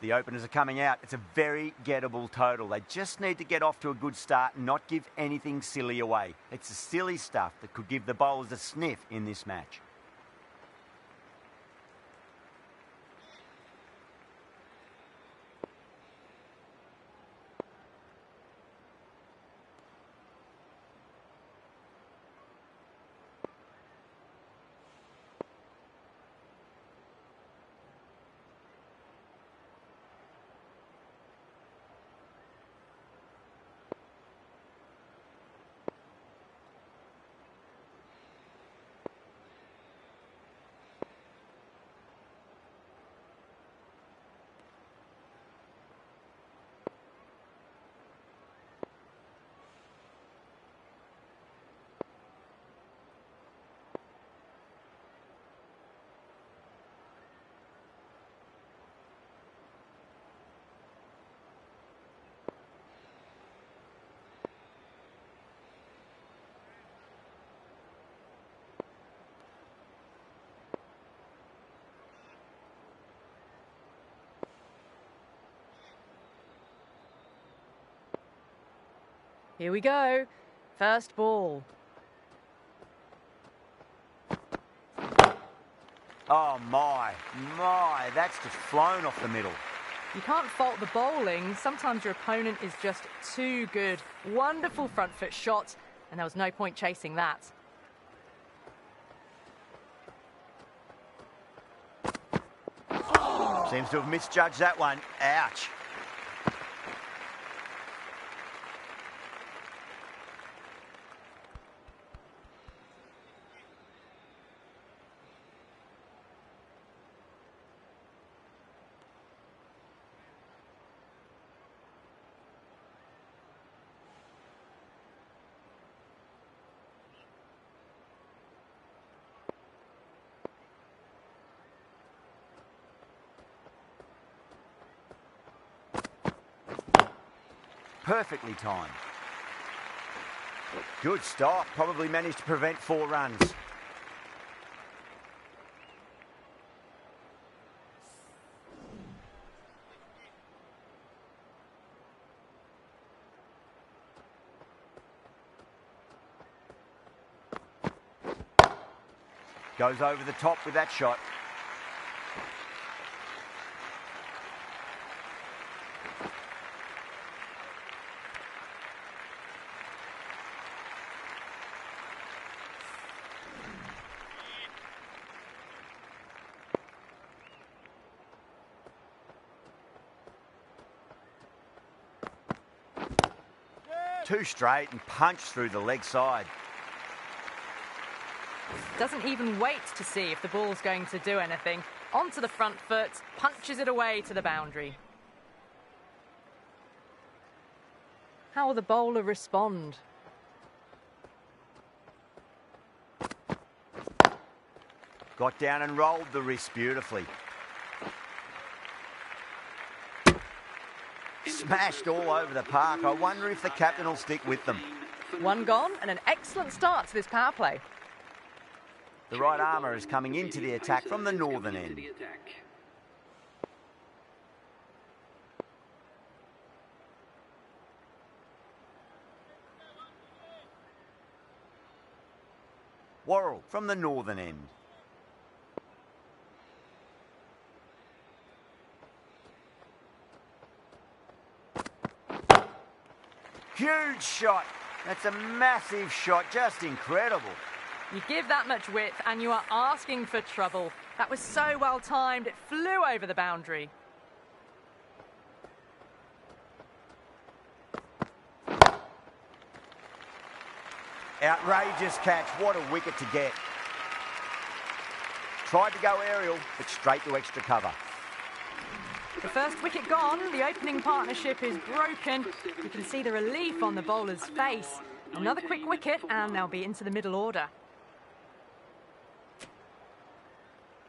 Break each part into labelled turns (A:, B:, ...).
A: The openers are coming out. It's a very gettable total. They just need to get off to a good start and not give anything silly away. It's the silly stuff that could give the bowlers a sniff in this match.
B: Here we go. First ball.
A: Oh my, that's just flown off the middle.
B: You can't fault the bowling. Sometimes your opponent is just too good. Wonderful front foot shot, and there was no point chasing that.
A: Seems to have misjudged that one. Ouch. Perfectly timed. Good stop. Probably managed to prevent 4 runs. Goes over the top with that shot. Too straight and punched through the leg side.
B: Doesn't even wait to see if the ball's going to do anything. Onto the front foot, punches it away to the boundary. How will the bowler respond?
A: Got down and rolled the wrist beautifully. Smashed all over the park. I wonder if the captain will stick with them.
B: One gone and an excellent start to this power play.
A: The right armour is coming into the attack from the northern end. Worrell from the northern end. Huge shot. That's a massive shot. Just incredible.
B: You give that much width and you are asking for trouble. That was so well timed. It flew over the boundary.
A: Outrageous catch. What a wicket to get. Tried to go aerial, but straight to extra cover.
B: The first wicket gone, the opening partnership is broken. You can see the relief on the bowler's face. Another quick wicket and they'll be into the middle order.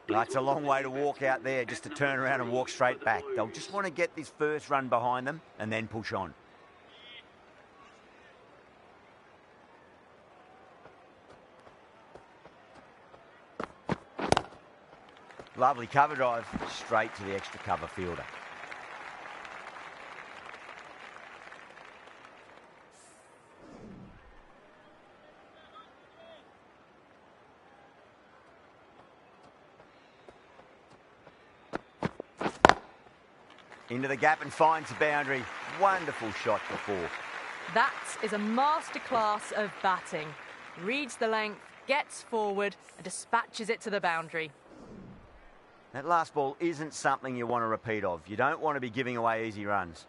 A: That's a long way to walk out there just to turn around and walk straight back. They'll just want to get this first run behind them and then push on. Lovely cover drive, straight to the extra cover fielder. Into the gap and finds the boundary. Wonderful shot for 4.
B: That is a masterclass of batting. Reads the length, gets forward and dispatches it to the boundary.
A: That last ball isn't something you want to repeat of. You don't want to be giving away easy runs.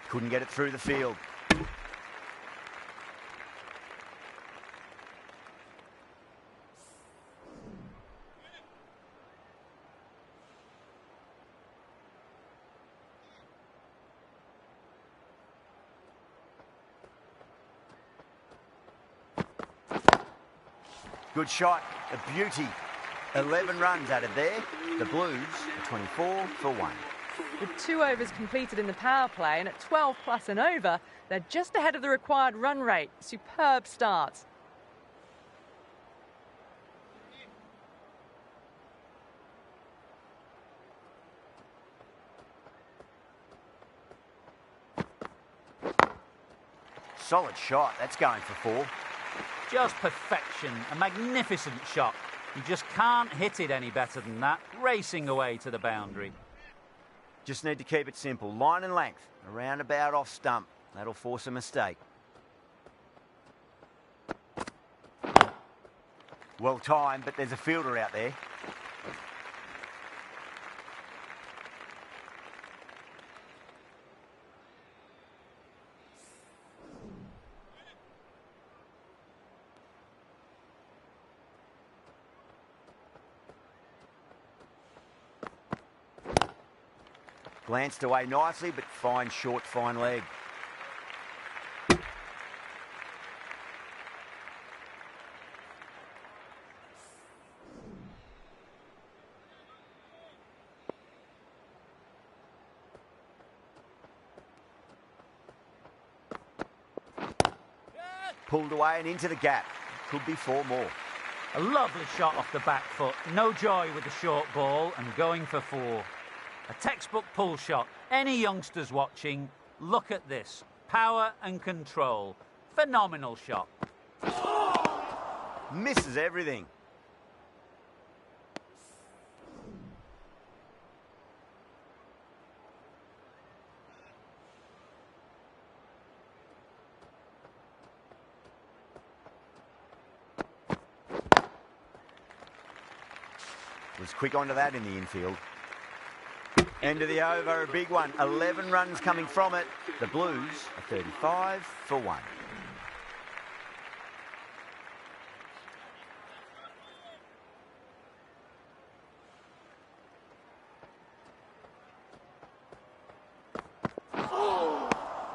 A: Couldn't get it through the field. Good shot, a beauty. 11 runs added there. The Blues are 24 for 1.
B: With 2 overs completed in the power play and at 12 plus and over, they're just ahead of the required run rate. Superb start.
A: Solid shot, that's going for 4.
C: Just perfection, a magnificent shot. You just can't hit it any better than that, racing away to the boundary.
A: Just need to keep it simple. Line and length, around about off stump. That'll force a mistake. Well timed, but there's a fielder out there. Glanced away nicely, but fine short, fine leg. Pulled away and into the gap. Could be 4 more.
C: A lovely shot off the back foot. No joy with the short ball and going for 4. A textbook pull shot. Any youngsters watching, look at this. Power and control. Phenomenal shot.
A: Misses everything. Was quick onto that in the infield. End of the over, a big one. 11 runs coming from it. The Blues are 35 for 1.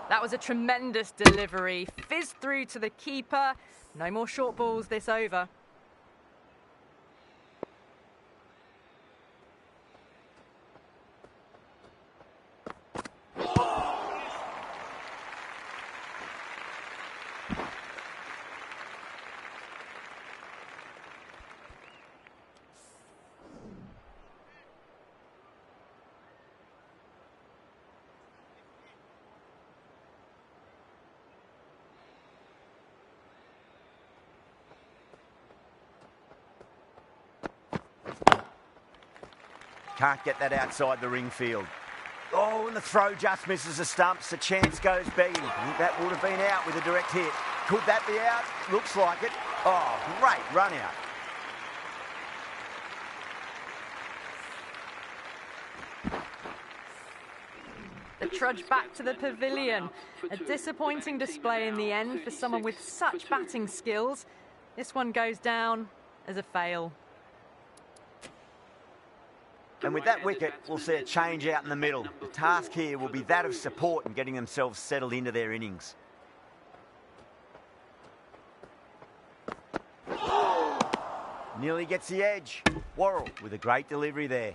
B: That was a tremendous delivery. Fizzed through to the keeper. No more short balls this over.
A: Can't get that outside the ring field. Oh, and the throw just misses the stumps. The chance goes begging. That would have been out with a direct hit. Could that be out? Looks like it. Oh, great run out.
B: The trudge back to the pavilion. A disappointing display in the end for someone with such batting skills. This one goes down as a fail.
A: And with that wicket, we'll see a change out in the middle. The task here will be that of support and getting themselves settled into their innings. Nearly gets the edge. Worrell with a great delivery there.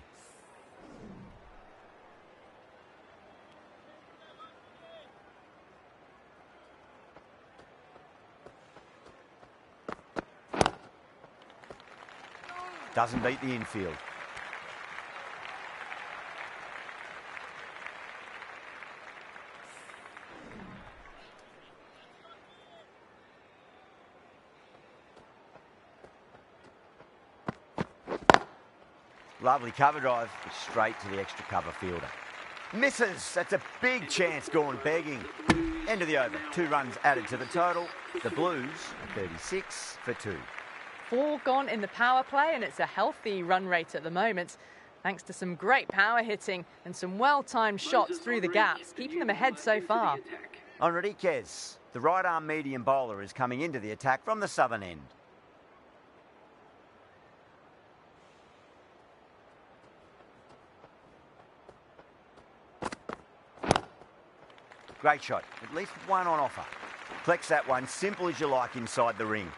A: Doesn't beat the infield. Lovely cover drive, but straight to the extra cover fielder. Misses. That's a big chance gone begging. End of the over. 2 runs added to the total. The Blues are 36 for 2.
B: 4 gone in the power play, and it's a healthy run rate at the moment, thanks to some great power hitting and some well-timed shots through the gaps, keeping them ahead so far.
A: Enriquez, the right-arm medium bowler, is coming into the attack from the southern end. Great shot. At least one on offer. Flex that one, simple as you like, inside the ring.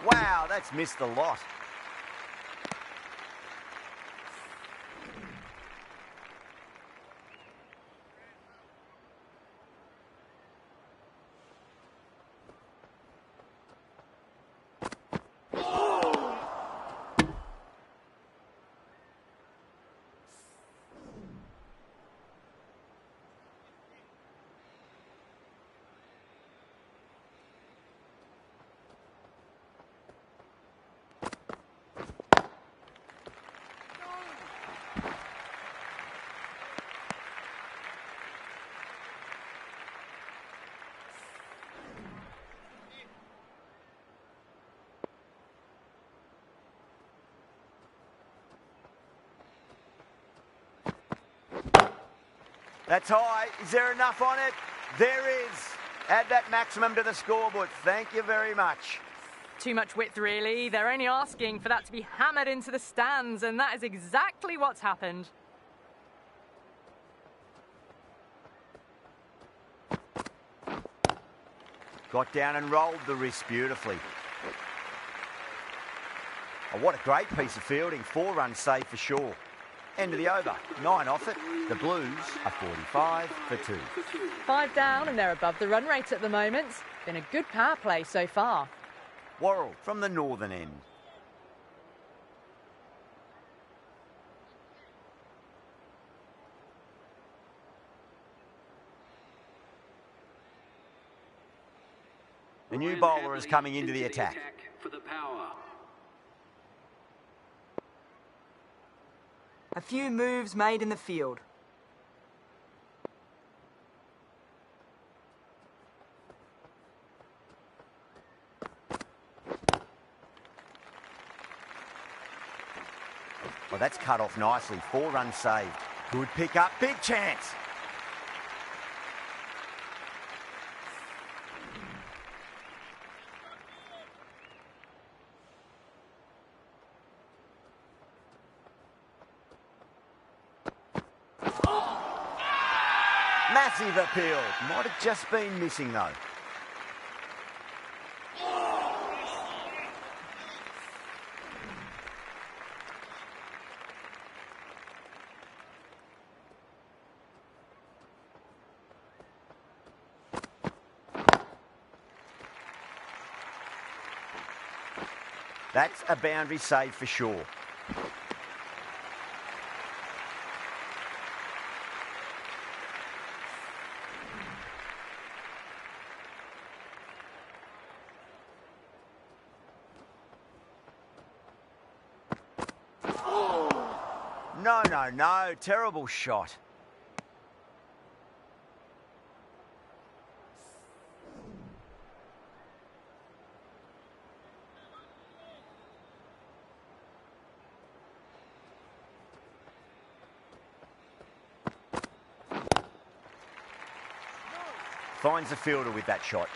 A: Wow, that's missed a lot. That's high. Is there enough on it? There is. Add that maximum to the scoreboard. Thank you very much.
B: Too much width, really. They're only asking for that to be hammered into the stands, and that is exactly what's happened.
A: Got down and rolled the wrist beautifully. Oh, what a great piece of fielding. 4 runs saved for sure. End of the over. 9 off it. The Blues are 45 for 2.
B: 5 down, and they're above the run rate at the moment. Been a good power play so far.
A: Worrell from the northern end. The new bowler is coming into the attack.
D: For the power.
E: A few moves made in the field.
A: Well, that's cut off nicely. 4 runs saved. Good pick up. Big chance. Massive appeal. Might have just been missing though. That's a boundary save for sure. No. Terrible shot. Finds the fielder with that shot.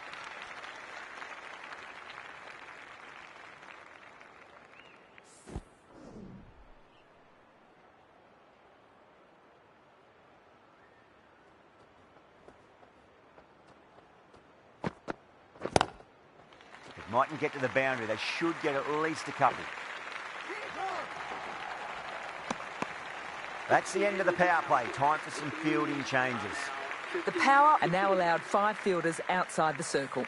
A: Mightn't get to the boundary. They should get at least a couple. That's the end of the power play. Time for some fielding changes.
E: The Power are now allowed 5 fielders outside the circle.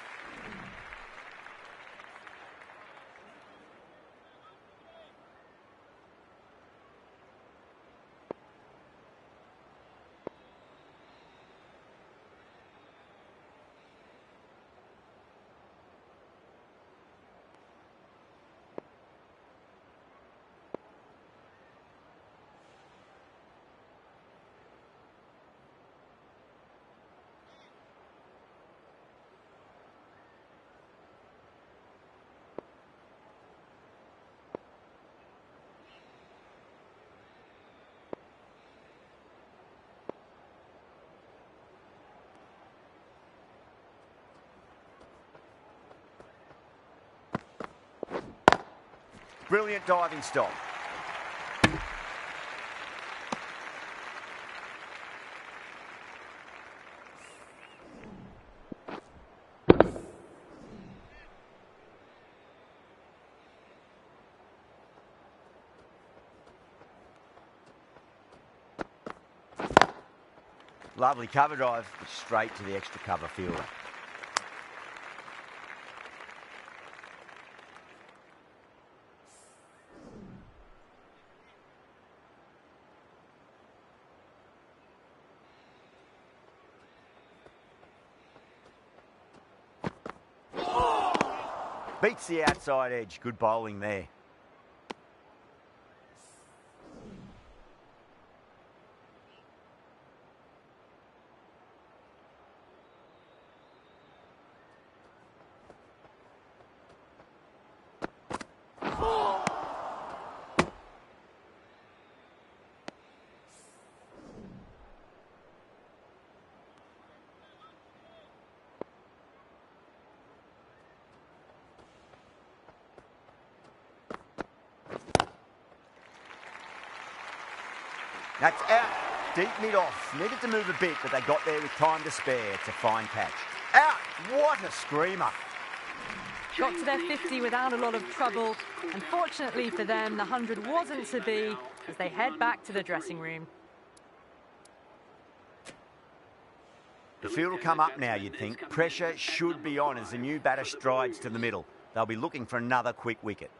A: Brilliant diving stop. Lovely cover drive, straight to the extra cover fielder. Beats the outside edge. Good bowling there. That's out. Deep mid-off. Needed to move a bit, but they got there with time to spare. It's a fine catch. Out. What a screamer.
B: Got to their 50 without a lot of trouble. Unfortunately for them, the 100 wasn't to be as they head back to the dressing room.
A: The field will come up now, you'd think. Pressure should be on as the new batter strides to the middle. They'll be looking for another quick wicket.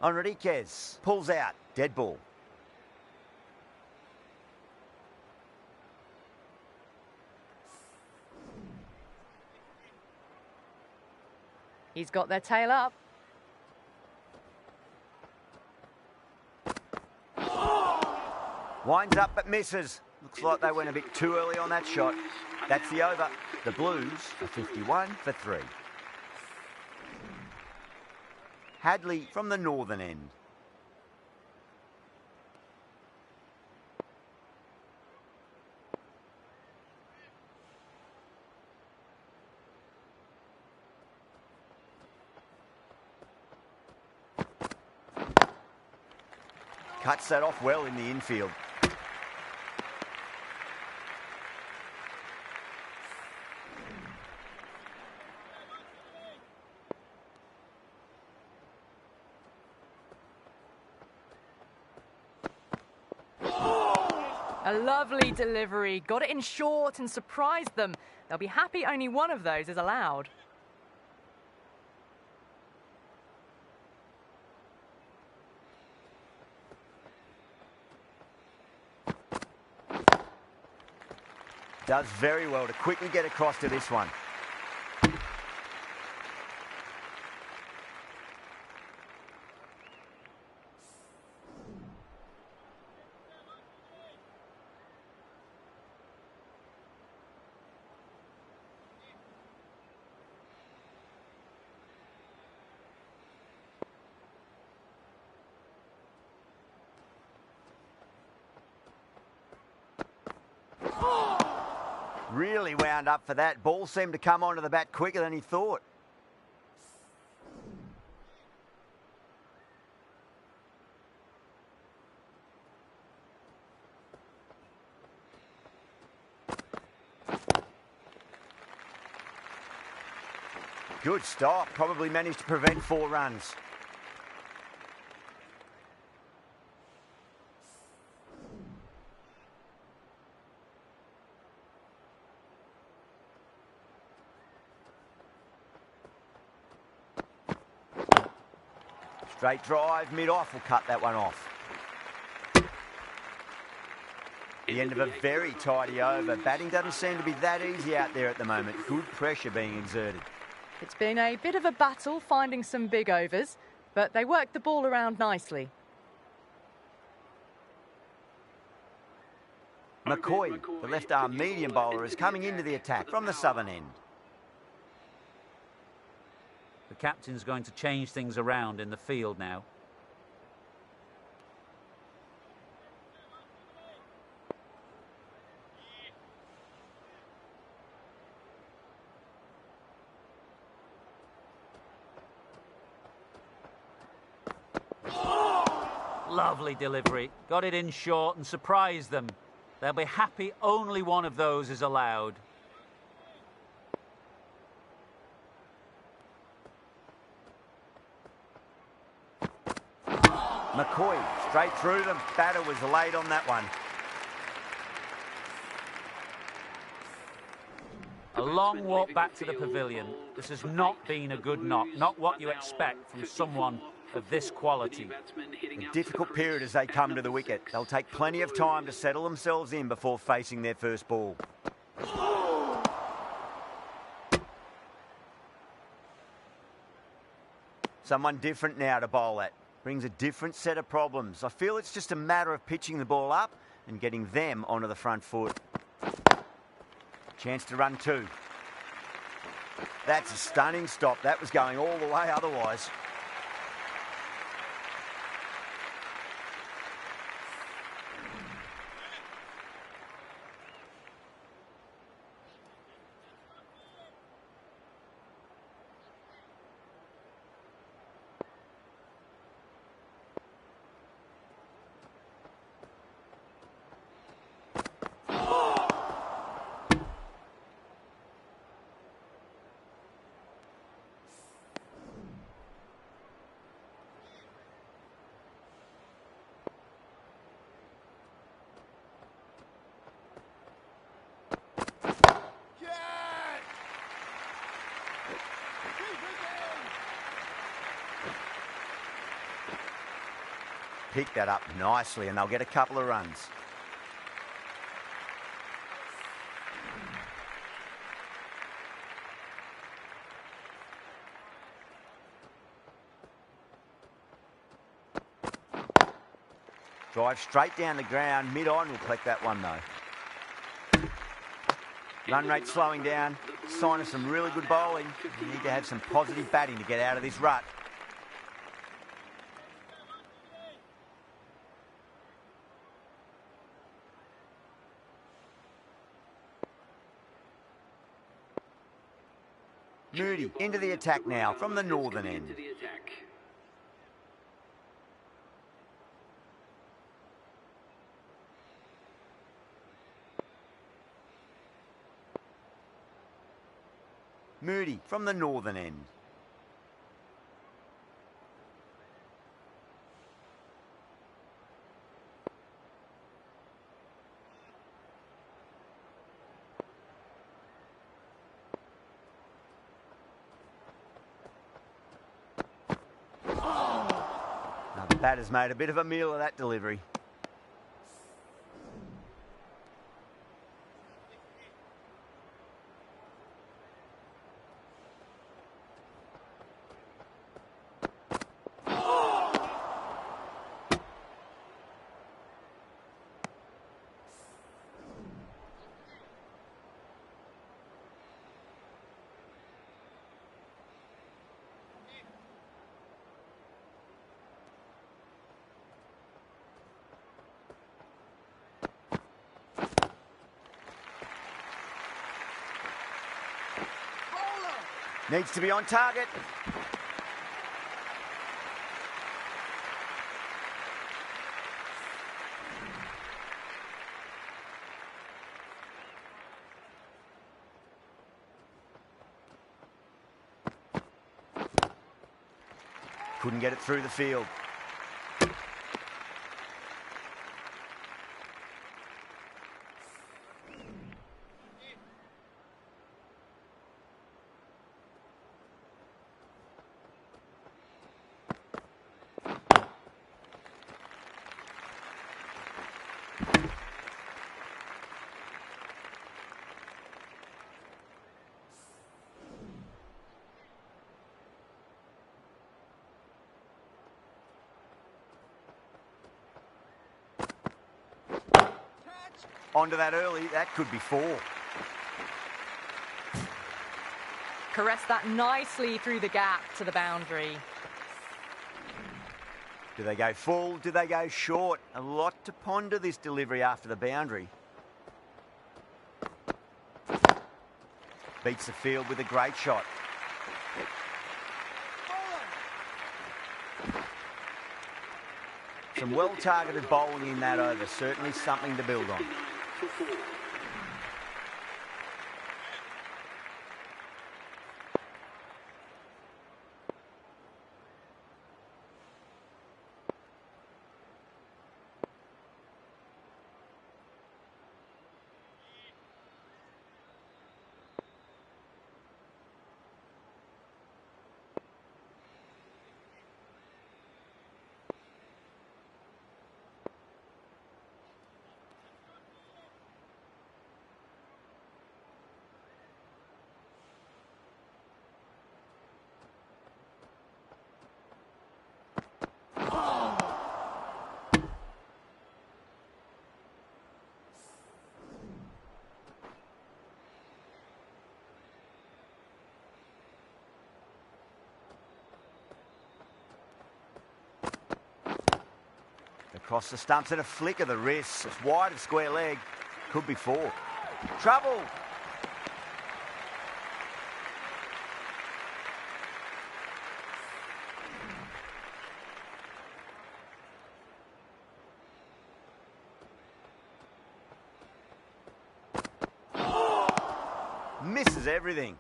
A: Enriquez pulls out. Dead ball.
B: He's got their tail up.
A: Winds up but misses. Looks like they went a bit too early on that shot. That's the over. The Blues are 51 for 3. Hadley from the northern end. Cuts that off well in the infield.
B: A lovely delivery. Got it in short and surprised them. They'll be happy only one of those is allowed.
A: Does very well to quickly get across to this one. Really wound up for that. Ball seemed to come onto the bat quicker than he thought. Good stop. Probably managed to prevent 4 runs. Straight drive, mid-off will cut that one off. The end of a very tidy over. Batting doesn't seem to be that easy out there at the moment. Good pressure being exerted.
B: It's been a bit of a battle finding some big overs, but they worked the ball around nicely.
A: McCoy, the left-arm medium bowler, is coming into the attack from the southern end.
C: The captain's going to change things around in the field now. Lovely delivery. Got it in short and surprised them. They'll be happy only one of those is allowed.
A: McCoy, straight through them. Batter was late on that one.
C: A long walk back to the pavilion. This has not been a good knock. Not what you expect from someone of this quality.
A: A difficult period as they come to the wicket. They'll take plenty of time to settle themselves in before facing their first ball. Someone different now to bowl at. Brings a different set of problems. I feel it's just a matter of pitching the ball up and getting them onto the front foot. Chance to run two. That's a stunning stop. That was going all the way otherwise. Pick that up nicely and they'll get a couple of runs. Drive straight down the ground, mid-on will collect that one though. Run rate slowing down, sign of some really good bowling. You need to have some positive batting to get out of this rut. Moody into the attack now from the northern end. Moody from the northern end. The batter's made a bit of a meal of that delivery. Needs to be on target. Couldn't get it through the field. Onto that early, that could be 4.
B: Caressed that nicely through the gap to the boundary.
A: Do they go full? Do they go short? A lot to ponder this delivery after the boundary. Beats the field with a great shot. Some well-targeted bowling in that over. Certainly something to build on. Across the stumps and a flick of the wrist. It's wide of square leg. Could be 4. Trouble. Misses everything.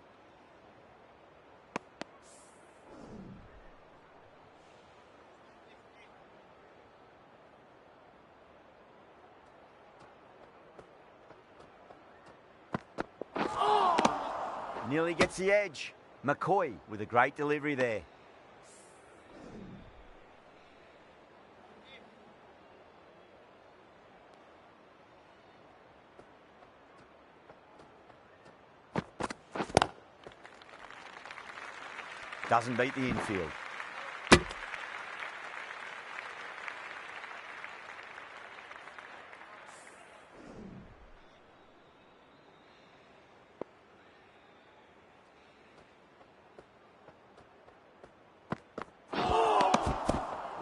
A: Nearly gets the edge. McCoy with a great delivery there. Doesn't beat the infield.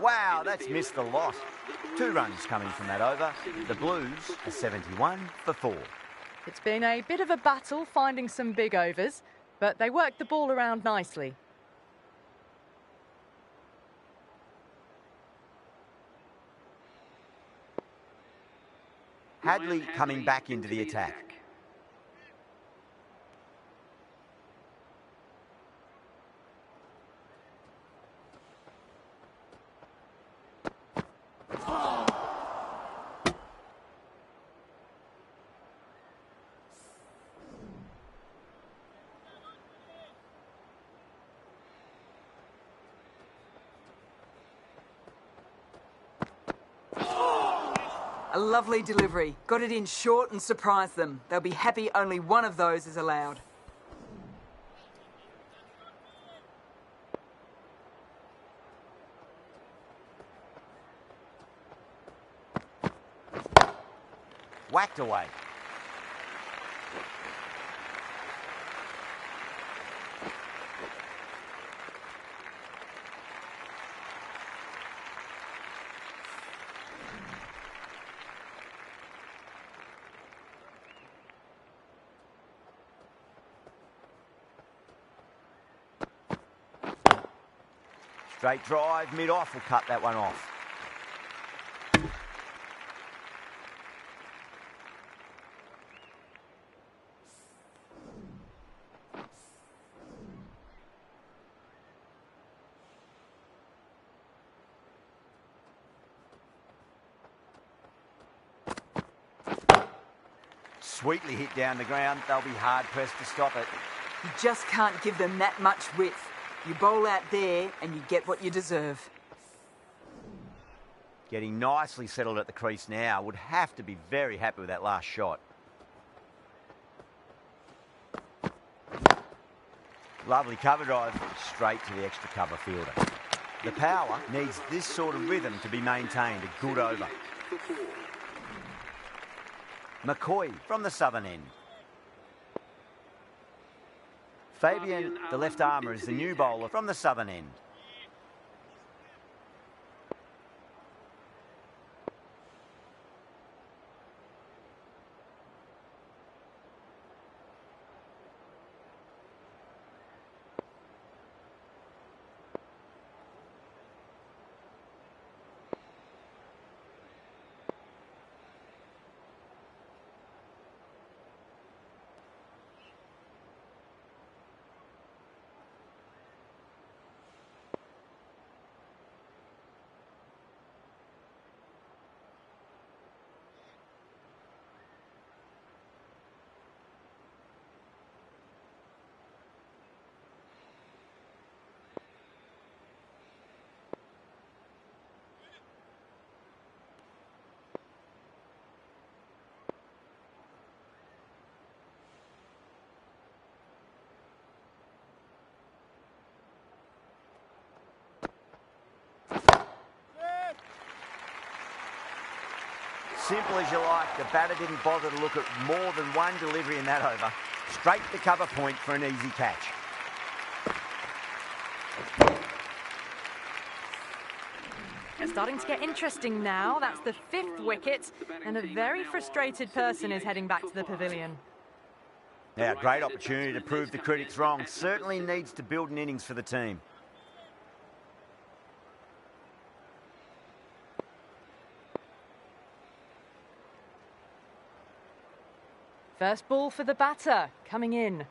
A: Wow, that's missed a lot. 2 runs coming from that over. The Blues are 71 for 4.
B: It's been a bit of a battle finding some big overs, but they worked the ball around nicely.
A: Hadley coming back into the attack.
E: A lovely delivery. Got it in short and surprised them. They'll be happy only one of those is allowed.
A: Whacked away. Straight drive, mid-off will cut that one off. Sweetly hit down the ground. They'll be hard-pressed to stop it.
E: You just can't give them that much width. You bowl out there and you get what you deserve.
A: Getting nicely settled at the crease now. Would have to be very happy with that last shot. Lovely cover drive, straight to the extra cover fielder. The power needs this sort of rhythm to be maintained. A good over. McCoy from the southern end. Fabian, the left armour, is the new bowler from the southern end. Simple as you like, the batter didn't bother to look at more than one delivery in that over. Straight to cover point for an easy catch.
B: It's starting to get interesting now. That's the 5th wicket, and a very frustrated person is heading back to the pavilion.
A: Now, great opportunity to prove the critics wrong. Certainly needs to build an innings for the team.
B: First ball for the batter, coming in.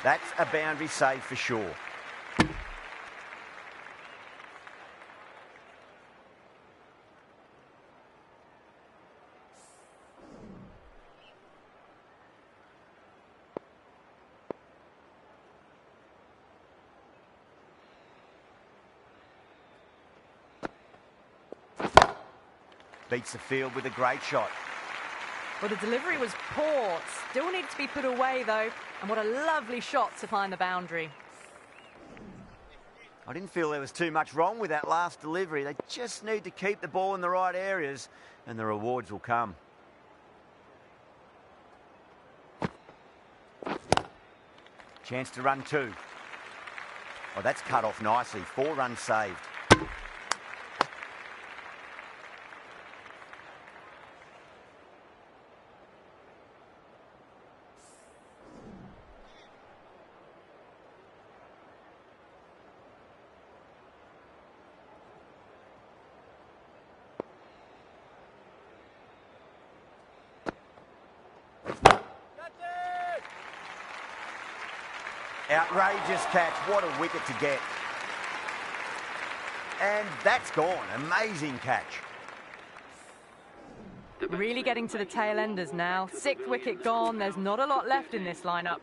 A: That's a boundary save for sure. Beats the field with a great shot.
B: Well, the delivery was poor. Still needs to be put away, though. And what a lovely shot to find the boundary.
A: I didn't feel there was too much wrong with that last delivery. They just need to keep the ball in the right areas, and the rewards will come. Chance to run 2. Oh, that's cut off nicely. 4 runs saved. Outrageous catch. What a wicket to get. And that's gone. Amazing catch.
B: Really getting to the tail enders now. 6th wicket gone. There's not a lot left in this lineup.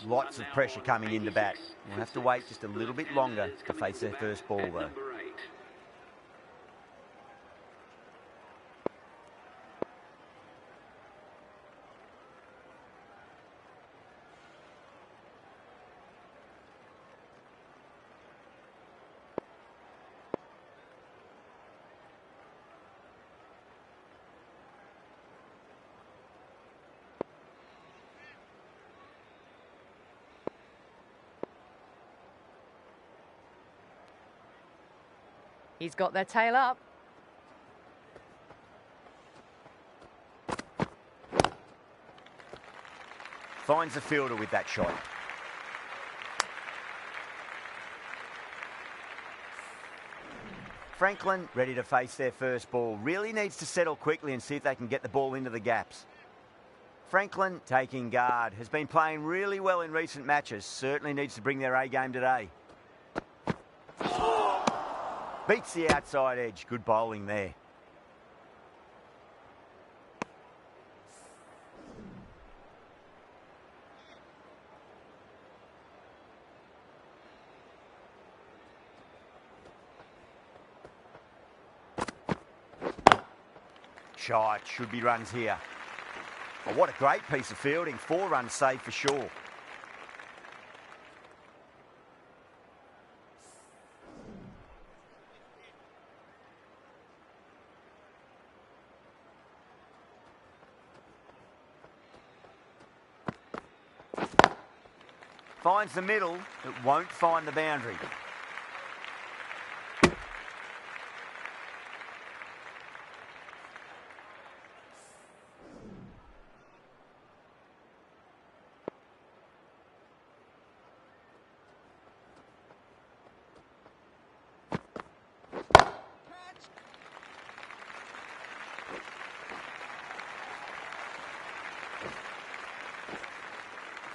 A: Lots of pressure coming in the bat. We'll have to wait just a little bit longer to face their first ball, though.
B: He's got their tail up.
A: Finds the fielder with that shot. Franklin ready to face their first ball. Really needs to settle quickly and see if they can get the ball into the gaps. Franklin taking guard. Has been playing really well in recent matches. Certainly needs to bring their A game today. Beats the outside edge. Good bowling there. Shot. Should be runs here. Oh, what a great piece of fielding. 4 runs saved for sure. Finds the middle, but won't find the boundary.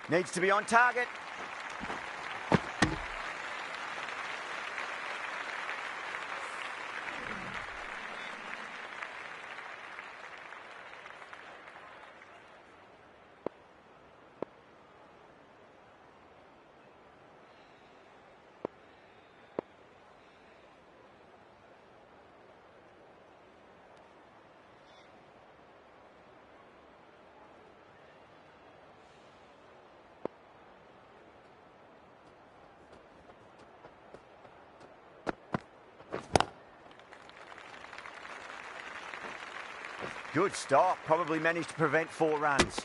A: Needs to be on target. Good stop. Probably managed to prevent 4 runs.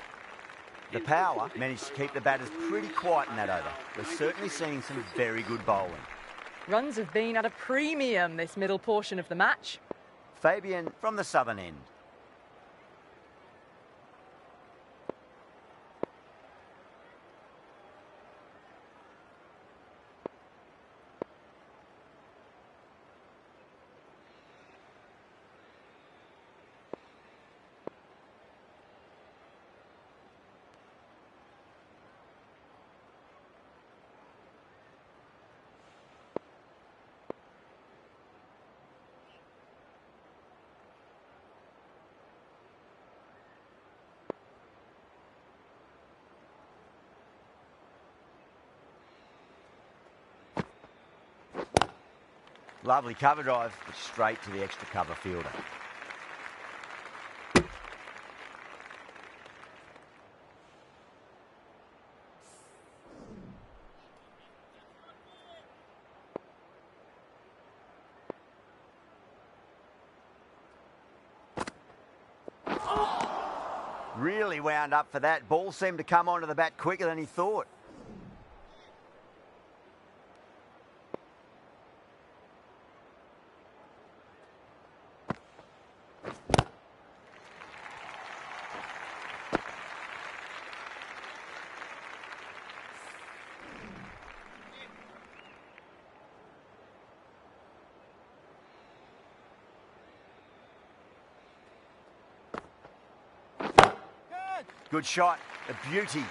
A: The power managed to keep the batters pretty quiet in that over. We're certainly seeing some very good bowling.
B: Runs have been at a premium this middle portion of the match.
A: Fabian from the southern end. Lovely cover drive, but straight to the extra cover fielder. Really wound up for that. Ball seemed to come onto the bat quicker than he thought. Good shot, a beauty.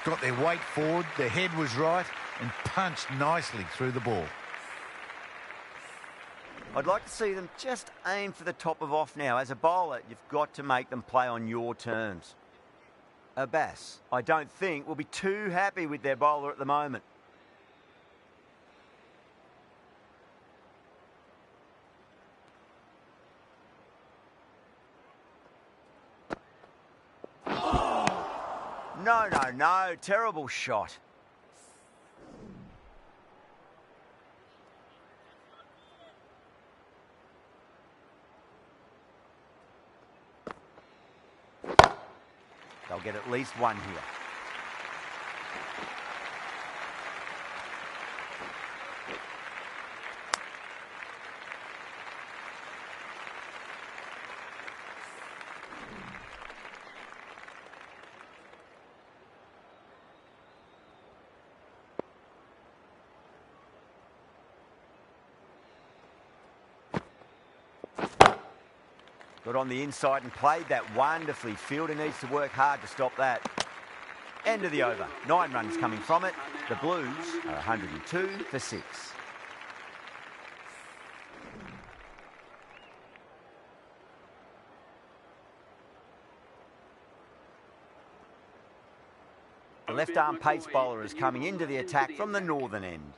D: Got their weight forward, their head was right, and punched nicely through the ball.
A: I'd like to see them just aim for the top of off now. As a bowler, you've got to make them play on your terms. Abbas, I don't think, will be too happy with their bowler at the moment. No, terrible shot. They'll get at least 1 here. Got on the inside and played that wonderfully. Fielder needs to work hard to stop that. End of the over. 9 runs coming from it. The Blues are 102 for 6. The left-arm pace bowler is coming into the attack from the northern end.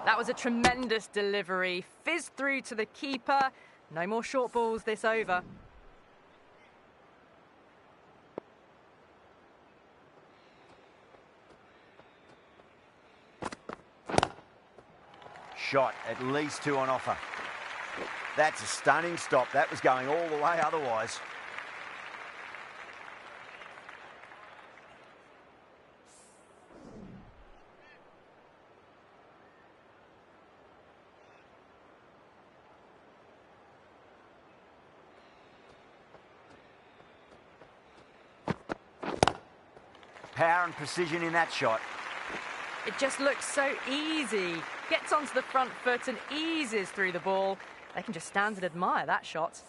B: That was a tremendous delivery. Fizzed through to the keeper. No more short balls this over.
A: Shot, at least 2 on offer. That's a stunning stop. That was going all the way otherwise. Power and precision in that shot.
B: It just looks so easy. Gets onto the front foot and eases through the ball. They can just stand and admire that shot.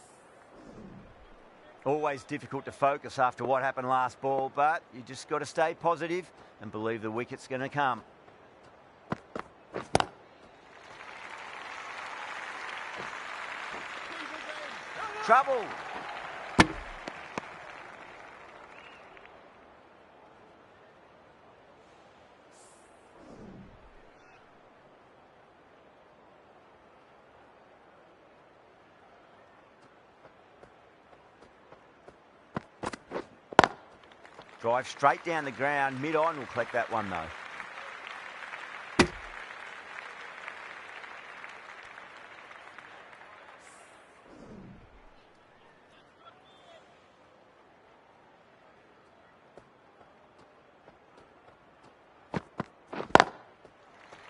A: Always difficult to focus after what happened last ball, but you just got to stay positive and believe the wicket's going to come. Trouble. Drive straight down the ground, mid-on, will collect that one though.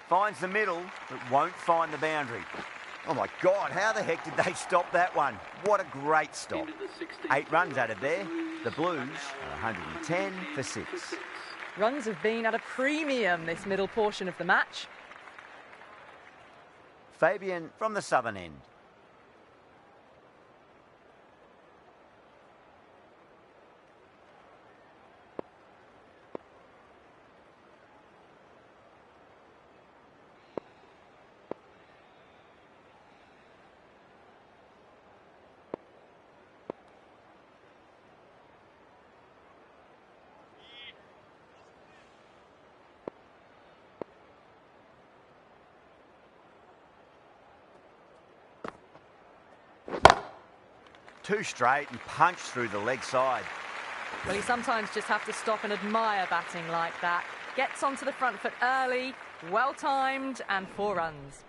A: Finds the middle, but won't find the boundary. Oh my God, how the heck did they stop that one? What a great stop. 8 runs added there. The Blues are 110 for 6.
B: Runs have been at a premium this middle portion of the match.
A: Fabian from the southern end. Two straight and punch through the leg side.
B: Well, you sometimes just have to stop and admire batting like that. Gets onto the front foot early, well timed, and 4 runs.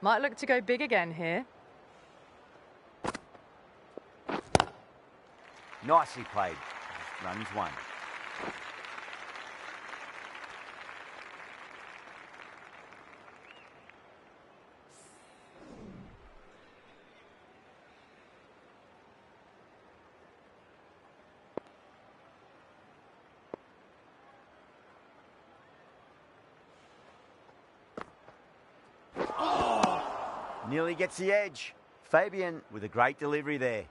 B: Might look to go big again here.
A: Nicely played. Runs 1. Nearly gets the edge. Fabian with a great delivery there.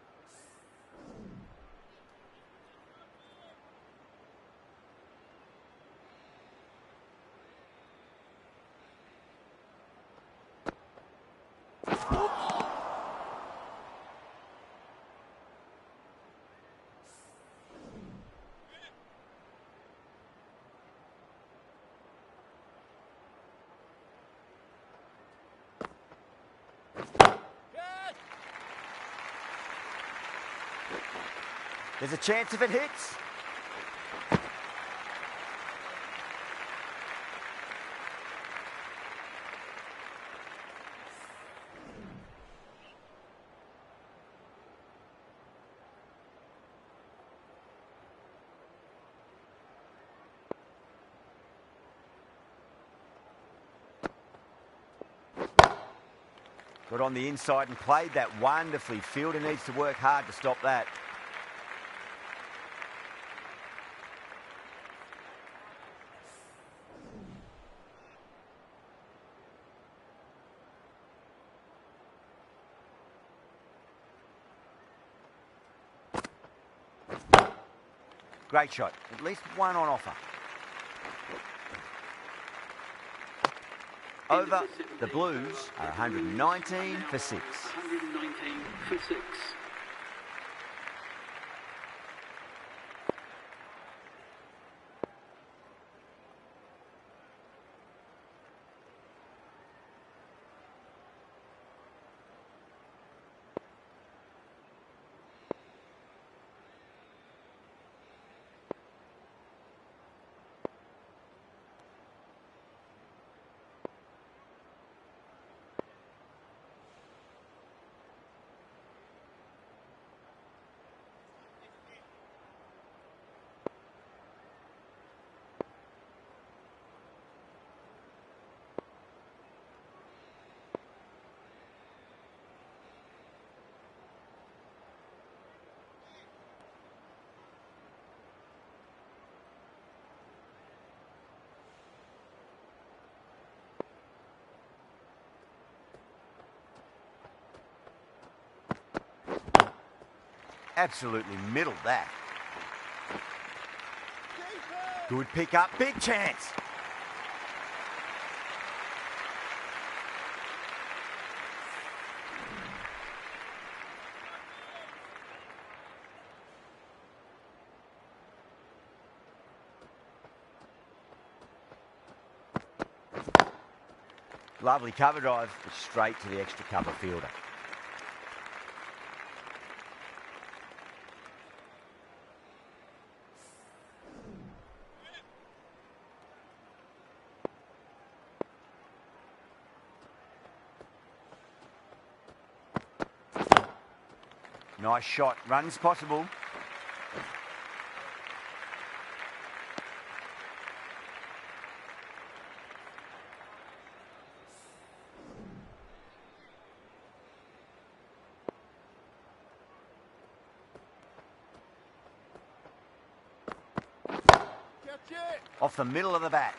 A: There's a chance if it hits. Got on the inside and played that wonderfully. Fielder needs to work hard to stop that. Great shot. At least one on offer. Over, the Blues are 119 for 6.
F: 119 for 6.
A: Absolutely middled that. Good pick up, big chance. Lovely cover drive, but straight to the extra cover fielder. Nice shot, runs possible. Off the middle of the bat.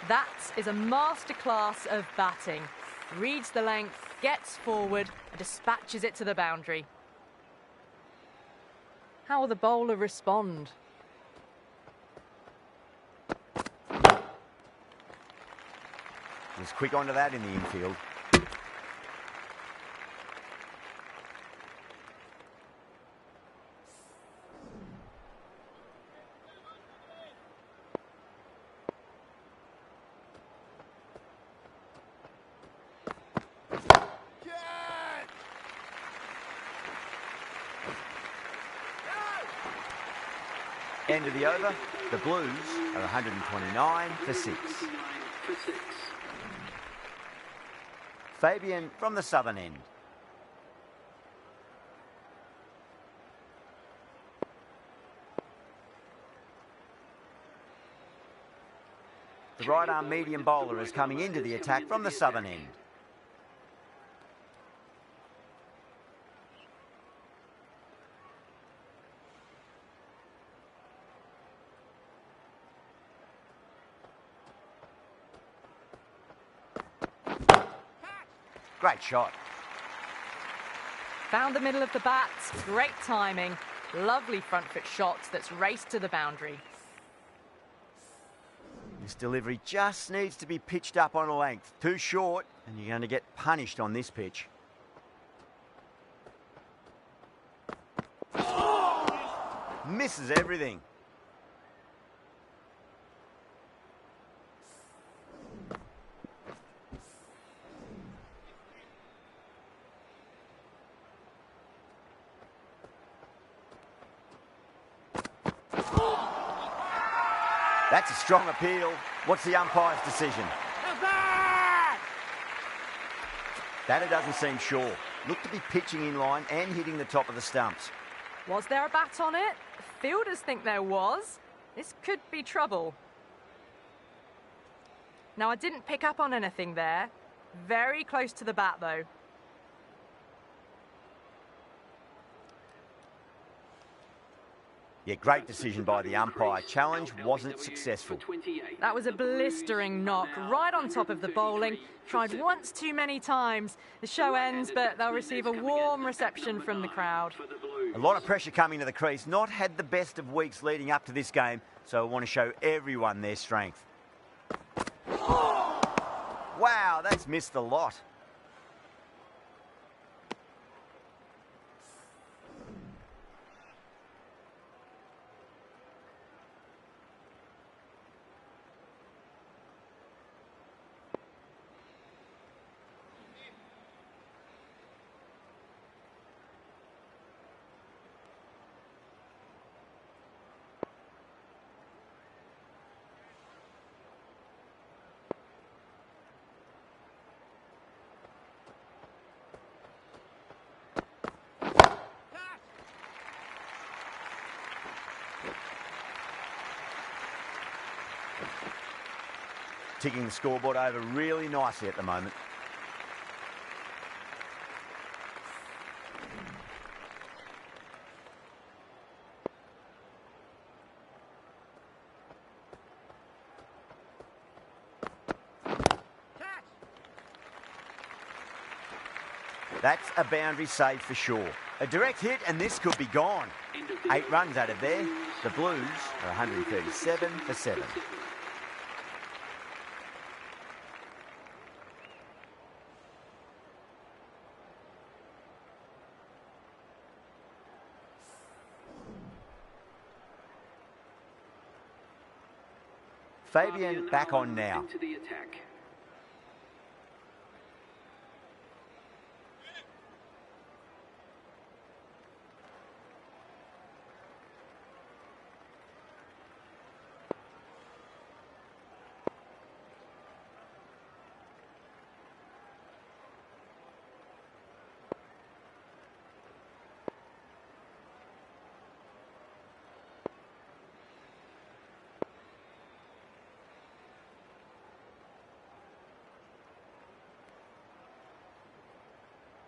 B: That is a masterclass of batting. Reads the length, gets forward, and dispatches it to the boundary. How will the bowler respond?
A: Was quick onto that in the infield. End of the over, the Blues are 129 for 6. Fabian from the southern end. The right arm medium bowler is coming into the attack from the southern end. Great shot.
B: Found the middle of the bat, great timing, lovely front foot shot that's raced to the boundary.
A: This delivery just needs to be pitched up on a length. Too short, and you're going to get punished on this pitch. Misses everything. That's a strong appeal. What's the umpire's decision? Batter doesn't seem sure. Looked to be pitching in line and hitting the top of the stumps.
B: Was there a bat on it? Fielders think there was. This could be trouble. Now, I didn't pick up on anything there. Very close to the bat, though.
A: Yeah, great decision by the umpire. Challenge wasn't successful.
B: That was a blistering knock right on top of the bowling. Tried once too many times. The show ends, but they'll receive a warm reception from the crowd.
A: A lot of pressure coming to the crease. Not had the best of weeks leading up to this game, so I want to show everyone their strength. Wow, that's missed a lot. Ticking the scoreboard over really nicely at the moment. That's a boundary save for sure. A direct hit and this could be gone. 8 runs out of there. The Blues are 137 for 7. Fabian back on now.
F: Into the attack.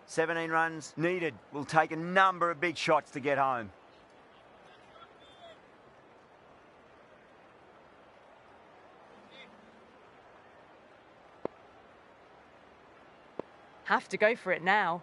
A: "17 runs needed. Will take a number of big shots to get home."
B: Have to go for it now.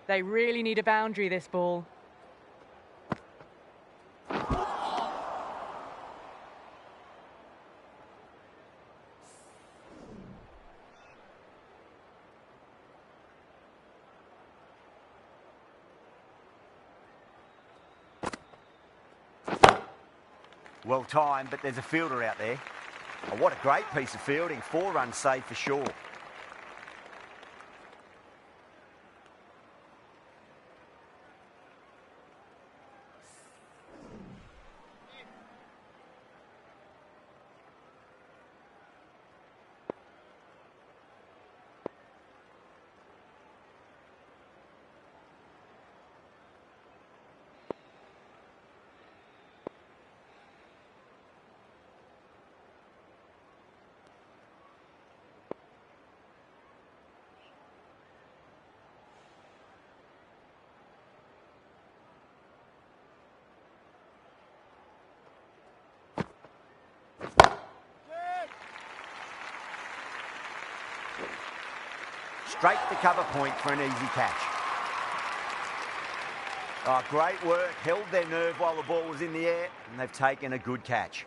B: They really need a boundary, this ball.
A: Well timed, but there's a fielder out there. Oh, what a great piece of fielding. 4 runs saved for sure. Straight to cover point for an easy catch. Oh, great work. Held their nerve while the ball was in the air, and they've taken a good catch.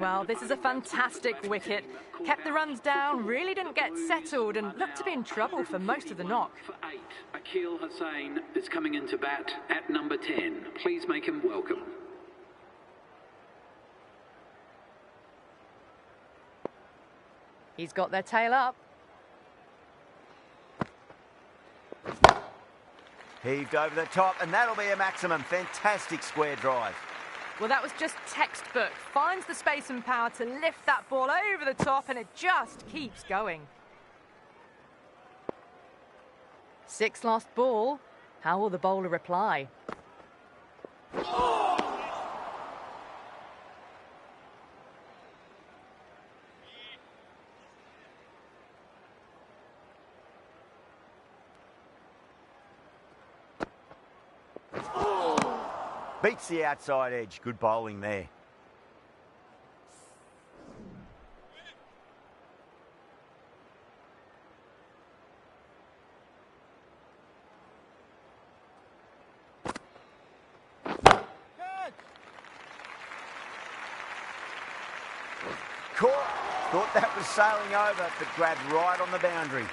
B: Well, this is a fantastic wicket. Kept the runs down, really didn't get settled and looked to be in trouble for most of the knock.
F: For 8, Akil Hussain is coming into bat at number 10. Please make him welcome.
B: He's got their tail up.
A: Heaved over the top, and that'll be a maximum. Fantastic square drive.
B: Well, that was just textbook. Finds the space and power to lift that ball over the top, and it just keeps going. 6 last ball. How will the bowler reply?
A: Beats the outside edge. Good bowling there. Caught. Thought that was sailing over, but grabbed right on the boundary.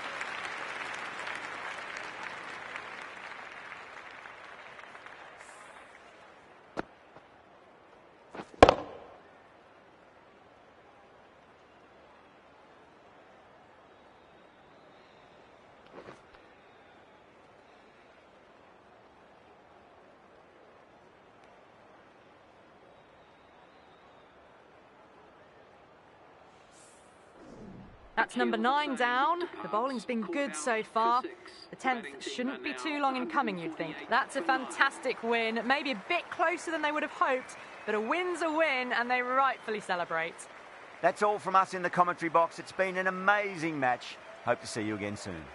B: That's number 9 down. The bowling's been good so far. The 10th shouldn't be too long in coming, you'd think. That's a fantastic win. Maybe a bit closer than they would have hoped, but a win's a win, and they rightfully celebrate.
A: That's all from us in the commentary box. It's been an amazing match. Hope to see you again soon.